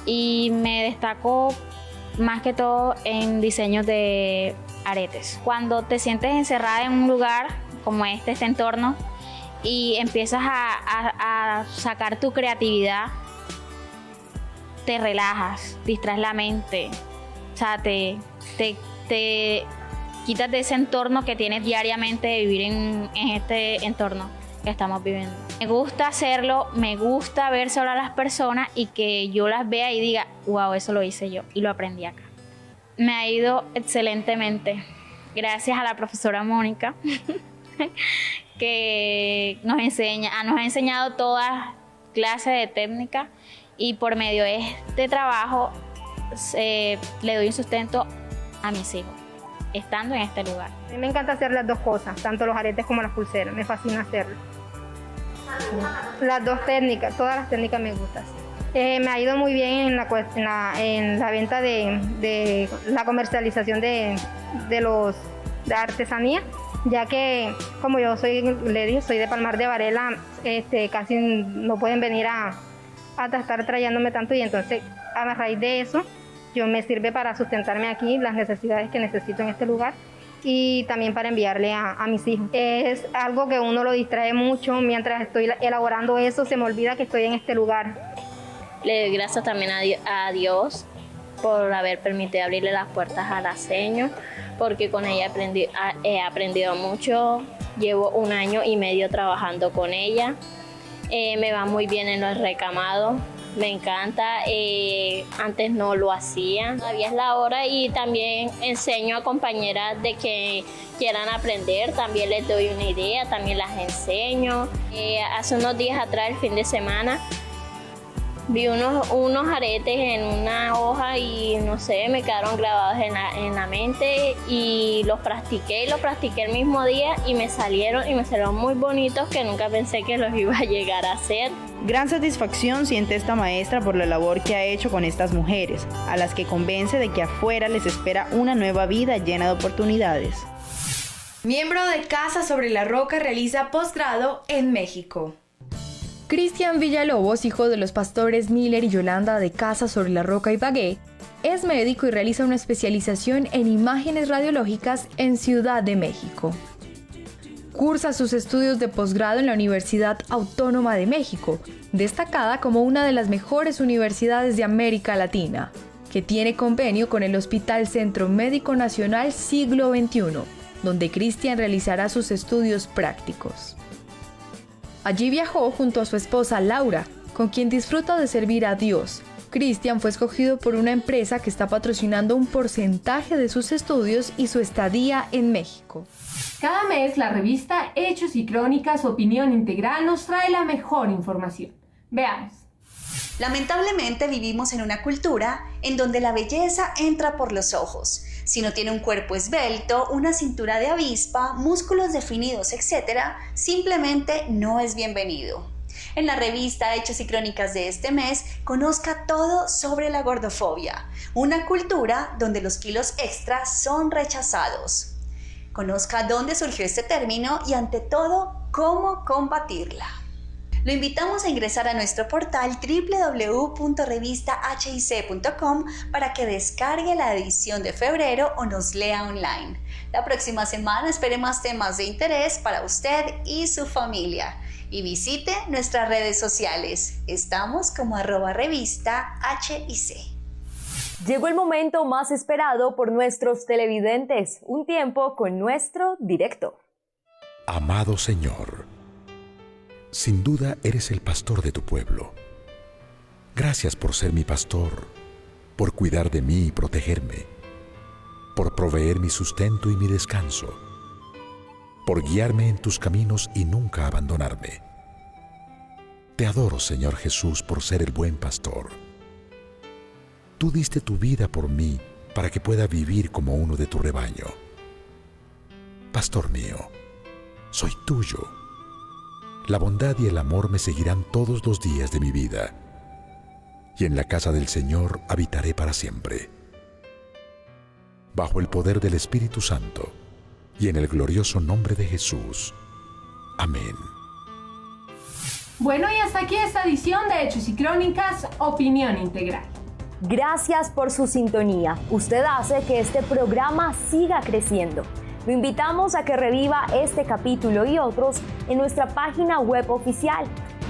y me destaco más que todo en diseños de aretes. Cuando te sientes encerrada en un lugar como este entorno y empiezas a sacar tu creatividad, te relajas, distraes la mente, o sea, te quitas de ese entorno que tienes diariamente de vivir en este entorno que estamos viviendo. Me gusta hacerlo, me gusta ver solo a las personas y que yo las vea y diga, wow, eso lo hice yo y lo aprendí acá. Me ha ido excelentemente, gracias a la profesora Mónica, que nos ha enseñado todas clases de técnica y por medio de este trabajo le doy un sustento a mis hijos, estando en este lugar. A mí me encanta hacer las dos cosas, tanto los aretes como las pulseras, me fascina hacerlo. Las dos técnicas, todas las técnicas me gustan. Me ha ido muy bien en la venta de la comercialización de artesanía, ya que como yo soy de Palmar de Varela, casi no pueden venir a estar trayéndome tanto, y entonces a raíz de eso yo me sirve para sustentarme aquí las necesidades que necesito en este lugar y también para enviarle a mis hijos. Es algo que uno lo distrae mucho, mientras estoy elaborando eso se me olvida que estoy en este lugar. Le doy gracias también a Dios por haber permitido abrirle las puertas a la Señor, porque con ella he aprendido mucho. Llevo 1 año y medio trabajando con ella. Me va muy bien en los recamados. Me encanta, antes no lo hacía, todavía es la hora y también enseño a compañeras de que quieran aprender, también les doy una idea, también las enseño. Hace unos días atrás, el fin de semana, vi unos aretes en una hoja y no sé, me quedaron grabados en la mente y los practiqué el mismo día y me salieron muy bonitos que nunca pensé que los iba a llegar a hacer. Gran satisfacción siente esta maestra por la labor que ha hecho con estas mujeres, a las que convence de que afuera les espera una nueva vida llena de oportunidades. Miembro de Casa sobre la Roca realiza posgrado en México. Cristian Villalobos, hijo de los pastores Miller y Yolanda de Casa sobre la Roca y Bagué, es médico y realiza una especialización en imágenes radiológicas en Ciudad de México. Cursa sus estudios de posgrado en la Universidad Autónoma de México, destacada como una de las mejores universidades de América Latina, que tiene convenio con el Hospital Centro Médico Nacional Siglo XXI, donde Cristian realizará sus estudios prácticos. Allí viajó junto a su esposa Laura, con quien disfruta de servir a Dios. Cristian fue escogido por una empresa que está patrocinando un porcentaje de sus estudios y su estadía en México. Cada mes la revista Hechos y Crónicas Opinión Integral nos trae la mejor información. Veamos. Lamentablemente vivimos en una cultura en donde la belleza entra por los ojos. Si no tiene un cuerpo esbelto, una cintura de avispa, músculos definidos, etc., simplemente no es bienvenido. En la revista Hechos y Crónicas de este mes, conozca todo sobre la gordofobia, una cultura donde los kilos extra son rechazados. Conozca dónde surgió este término y, ante todo, cómo combatirla. Lo invitamos a ingresar a nuestro portal www.revistahic.com para que descargue la edición de febrero o nos lea online. La próxima semana espere más temas de interés para usted y su familia. Y visite nuestras redes sociales. Estamos como @revistahic. Llegó el momento más esperado por nuestros televidentes, un tiempo con nuestro directo. Amado Señor, sin duda eres el pastor de tu pueblo. Gracias por ser mi pastor, por cuidar de mí y protegerme, por proveer mi sustento y mi descanso, por guiarme en tus caminos y nunca abandonarme. Te adoro, Señor Jesús, por ser el buen pastor. Tú diste tu vida por mí para que pueda vivir como uno de tu rebaño. Pastor mío, soy tuyo. La bondad y el amor me seguirán todos los días de mi vida, y en la casa del Señor habitaré para siempre. Bajo el poder del Espíritu Santo, y en el glorioso nombre de Jesús. Amén. Bueno, y hasta aquí esta edición de Hechos y Crónicas Opinión Integral. Gracias por su sintonía. Usted hace que este programa siga creciendo. Lo invitamos a que reviva este capítulo y otros en nuestra página web oficial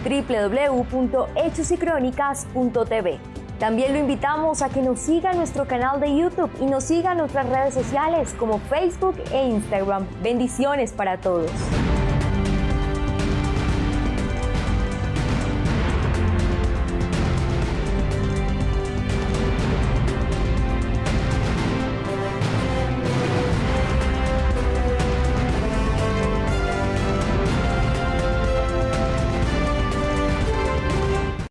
www.hechosycronicas.tv. También lo invitamos a que nos siga en nuestro canal de YouTube y nos siga en nuestras redes sociales como Facebook e Instagram. Bendiciones para todos.